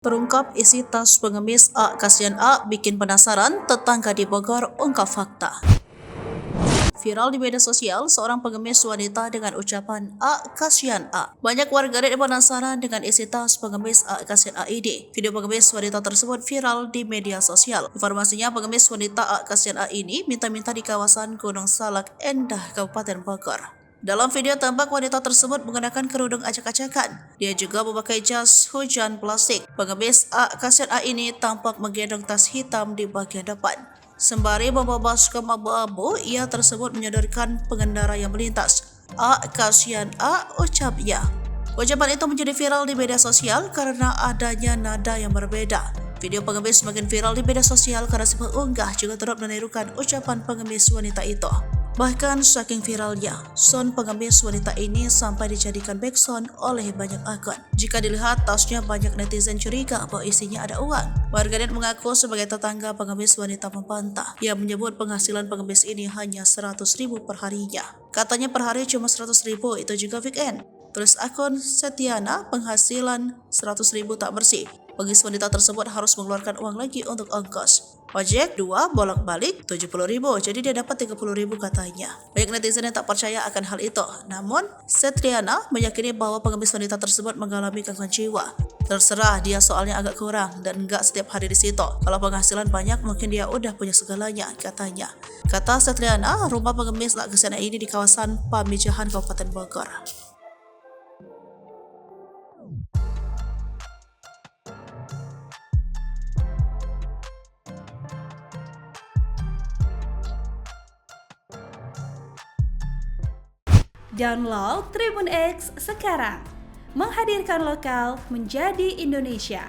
Terungkap isi tas pengemis A. Kasihan A bikin penasaran, tetangga di Bogor ungkap fakta. Viral di media sosial, seorang pengemis wanita dengan ucapan A. Kasihan A. Banyak warganet yang penasaran dengan isi tas pengemis A. Kasihan A ini. Video pengemis wanita tersebut viral di media sosial. Informasinya, pengemis wanita A. Kasihan A ini minta-minta di kawasan Gunung Salak, Endah, Kabupaten Bogor. Dalam video tampak wanita tersebut mengenakan kerudung acak-acakan. Dia juga memakai jas hujan plastik. Pengemis A. Kasihan A ini tampak menggendong tas hitam di bagian depan. Sembari membawa baskom abu-abu, ia tersebut menyodorkan pengendara yang melintas. A. Kasihan A, ucapnya. Ucapan itu menjadi viral di media sosial karena adanya nada yang berbeda. Video pengemis semakin viral di media sosial karena si pengunggah juga turut menirukan ucapan pengemis wanita itu. Bahkan saking viralnya, sound pengemis wanita ini sampai dijadikan backsound oleh banyak akun. Jika dilihat tasnya, banyak netizen curiga bahwa isinya ada uang. Warganet mengaku sebagai tetangga pengemis wanita membantah. Ia menyebut penghasilan pengemis ini hanya 100.000 per harinya. Katanya per hari cuma 100.000, itu juga weekend. Terus akun Setiana, penghasilan 100.000 tak bersih. Pengemis wanita tersebut harus mengeluarkan uang lagi untuk ongkos. Ojek 2 bolak-balik 70.000, jadi dia dapat 30.000 katanya. Banyak netizen yang tak percaya akan hal itu. Namun, Setriana meyakini bahwa pengemis wanita tersebut mengalami gangguan jiwa. Terserah dia, soalnya agak kurang dan enggak setiap hari di situ. Kalau penghasilan banyak mungkin dia udah punya segalanya, katanya. Kata Setriana, rumah pengemis A. Kasihan A ini di kawasan Pamijahan, Kabupaten Bogor. Download Tribun X sekarang, menghadirkan lokal menjadi Indonesia.